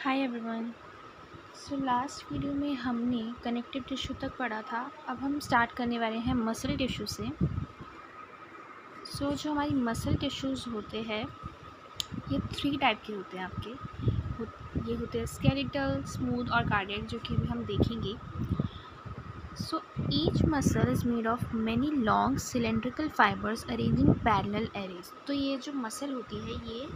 Hi everyone. So last video में हमने connective tissue तक पढ़ा था। अब हम स्टार्ट करने वाले हैं मसल टिश्यू से। जो हमारी मसल टिश्यूज़ होते हैं ये 3 टाइप के होते हैं आपके। ये होते हैं स्केलेटल, स्मूथ और कार्डियक, जो कि अभी हम देखेंगे। Each muscle is made of many long cylindrical fibres arrange in parallel arrays. तो ये जो मसल होती है ये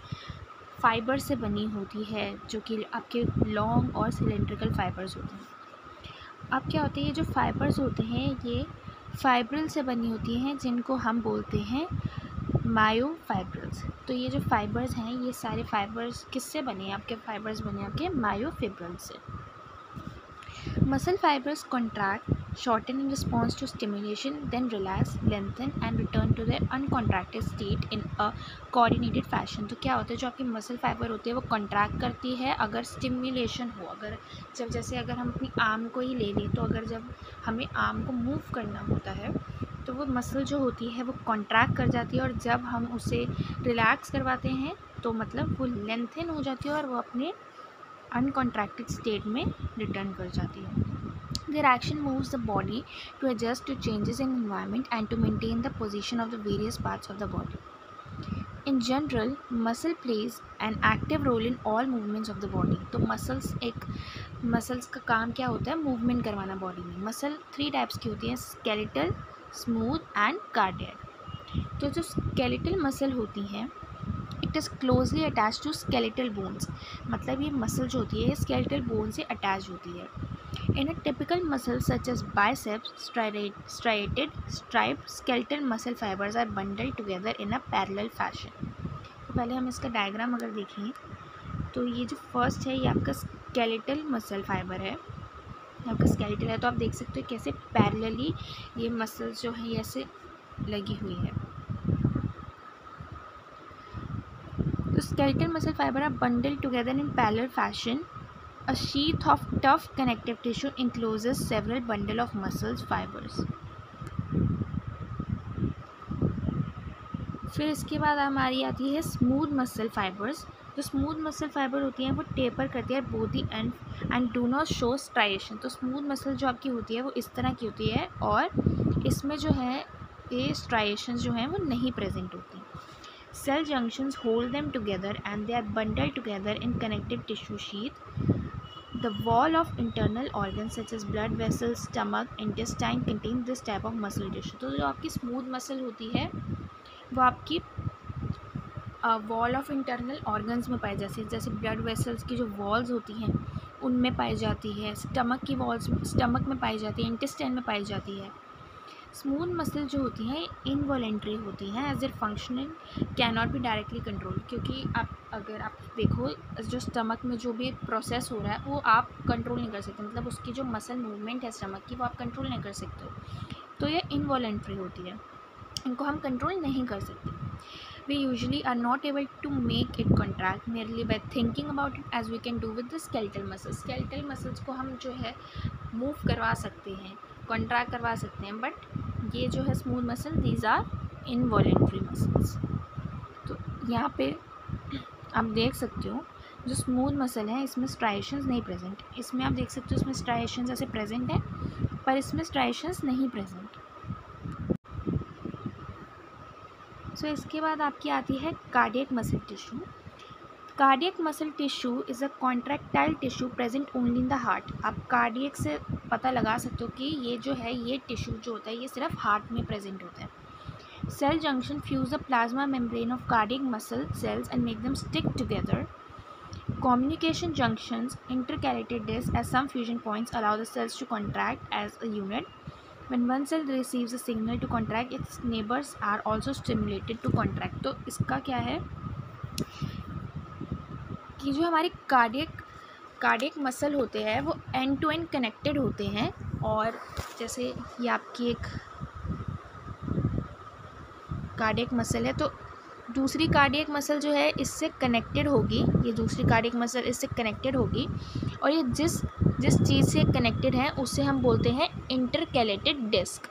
फाइबर से बनी होती है, जो कि आपके लॉन्ग और सिलेंड्रिकल फाइबर्स होते हैं। अब क्या होते हैं, ये जो फाइबर्स होते हैं ये फाइब्रिल से बनी होती हैं, जिनको हम बोलते हैं मायोफाइब्रिल्स। तो ये जो फाइबर्स हैं ये सारे फाइबर्स किससे बने हैं? आपके फाइबर्स बने हैं आपके मायोफिब्रिल से। Muscle fibers contract, shorten in response to stimulation, then relax, lengthen and return to their uncontracted state in a coordinated fashion। तो क्या होता है, जो आपकी मसल फाइबर होती है वो कॉन्ट्रैक्ट करती है अगर स्टिमुलेशन हो। अगर जैसे अगर हम अपनी आर्म को ही ले लें, तो अगर जब हमें आर्म को मूव करना होता है तो वो मसल जो होती है वो कॉन्ट्रैक्ट कर जाती है, और जब हम उसे रिलैक्स करवाते हैं तो मतलब वो लेंथन हो जाती है और वो अपने अनकॉन्ट्रैक्टेड स्टेट में रिटर्न कर जाती है। Their action moves the body to adjust to changes in environment and to maintain the position of the various parts of the body. In general, muscle plays an active role in all movements of the body. तो muscles का काम क्या होता है? Movement करवाना body में। Muscle 3 types की होती हैं, स्केलेटल, स्मूथ एंड कार्डियक। तो जो स्केलेटल मसल होती हैं it is closely attach to skeletal bones. मतलब ये मसल जो होती है स्केलेटल बोन से अटैच होती है। In a typical muscle such as biceps, striated, striped skeletal muscle fibers are bundled together in a parallel fashion। तो पहले हम इसका डायग्राम अगर देखें तो ये जो फर्स्ट है ये आपका स्केलेटल मसल फाइबर है, आपका स्केलेटल है। तो आप देख सकते हो कैसे पैरेलली ये मसल्स जो है ये ऐसे लगी हुई है। तो skeletal muscle fiber are bundled together in parallel fashion. A sheath of tough connective tissue encloses several bundle of muscle fibers. फिर इसके बाद हमारी आती है स्मूथ मसल फाइबर्स। जो स्मूथ मसल फाइबर होती हैं वो टेपर करती है both the and do not show striation. तो स्मूथ मसल जो आपकी होती है वो इस तरह की होती है और इसमें जो है ये स्ट्राइएशन जो हैं वो नहीं प्रेजेंट होती। Cell junctions hold them together and they are bundled together in connective tissue sheath. The wall of internal organs such as blood vessels, stomach, intestine contain this type of muscle tissue। तो जो आपकी smooth muscle होती है वो आपकी wall of internal organs में पाई जाती है। जैसे ब्लड वेसल्स की जो वॉल्स होती हैं उनमें पाई जाती है, स्टमक की वॉल्स स्टमक में पाई जाती है, इंटेस्टाइन में पाई जाती है। स्मूथ मसल जो होती हैं इनवॉलेंट्री होती हैं as it functioning can not be directly control. क्योंकि अगर आप देखो जो स्टमक में जो भी प्रोसेस हो रहा है वो आप कंट्रोल नहीं कर सकते। मतलब उसकी जो मसल मूवमेंट है स्टमक की वो आप कंट्रोल नहीं कर सकते हो। तो ये इनवॉलेंट्री होती है, इनको हम कंट्रोल नहीं कर सकते। We usually are not able to make it contract merely by thinking about it as we can do with the skeletal muscles. Skeletal muscles को हम जो है मूव करवा सकते हैं, कॉन्ट्रैक्ट करवा सकते हैं, बट ये जो है smooth muscle these are involuntary muscles. तो यहाँ पे आप देख सकते हो जो स्मूथ मसल है इसमें स्ट्राइएशंस नहीं प्रेजेंट। इसमें आप देख सकते हो इसमें स्ट्राइएशंस ऐसे प्रेजेंट है पर इसमें स्ट्राइएशंस नहीं प्रेजेंट। सो इसके बाद आपकी आती है cardiac muscle tissue. Cardiac muscle tissue is a contractile tissue present only in the heart. आप कार्डियक से पता लगा सकते हो कि ये जो है ये टिश्यू जो होता है ये सिर्फ हार्ट में प्रेजेंट होता है। Cell junction fuse the plasma membrane of cardiac muscle cells and make them stick together. Communication junctions, intercalated discs as some fusion points allow the cells to contract as a unit. When one cell receives a signal to contract, its neighbors are also stimulated to contract। तो इसका क्या है कि जो हमारे cardiac muscle होते हैं वो एंड टू एंड कनेक्टेड होते हैं। और जैसे ये आपकी एक कार्डियक मसल है तो दूसरी कार्डियक मसल जो है इससे कनेक्टेड होगी, ये दूसरी कार्डियक मसल इससे कनेक्टेड होगी और ये जिस चीज़ से कनेक्टेड है उसे हम बोलते हैं इंटरकैलेटेड डिस्क।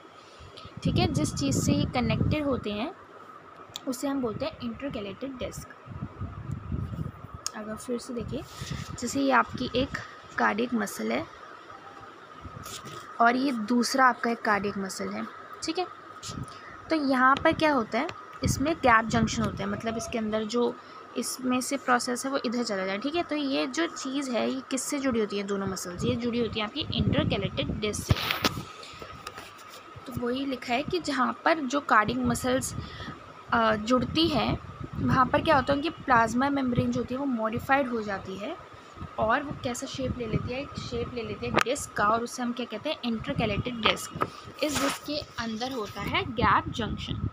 ठीक है, जिस चीज़ से ये कनेक्टेड होते हैं उसे हम बोलते हैं इंटरकैलेटेड डिस्क। अब अगर फिर से देखिए, जैसे ये आपकी एक कार्डियक मसल है और ये दूसरा आपका एक कार्डियक मसल है, ठीक है। तो यहाँ पर क्या होता है, इसमें गैप जंक्शन होता है, मतलब इसके अंदर जो इसमें से प्रोसेस है वो इधर चला जाए, ठीक है। तो ये जो चीज़ है ये किससे जुड़ी होती है, दोनों मसल्स, ये जुड़ी होती है आपकी इंटरकैलेटेड डिस्क से। तो वही लिखा है कि जहाँ पर जो कार्डियक मसल्स जुड़ती है वहाँ पर क्या होता है, उनकी प्लाज्मा मेम्ब्रेन जो होती है वो मॉडिफाइड हो जाती है और वो कैसा शेप ले लेती है, एक शेप ले लेती है डिस्क का, और उससे हम क्या कहते हैं, इंटरकैलेटेड डिस्क। इस डिस्क के अंदर होता है गैप जंक्शन।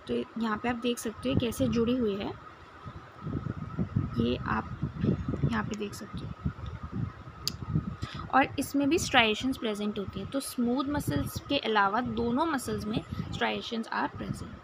तो यहाँ पे आप देख सकते हो कैसे जुड़ी हुई है, ये आप यहाँ पे देख सकते हो। और इसमें भी स्ट्राइएशंस प्रेजेंट होती हैं। तो स्मूथ मसल्स के अलावा दोनों मसल्स में स्ट्राइएशंस आर प्रेजेंट।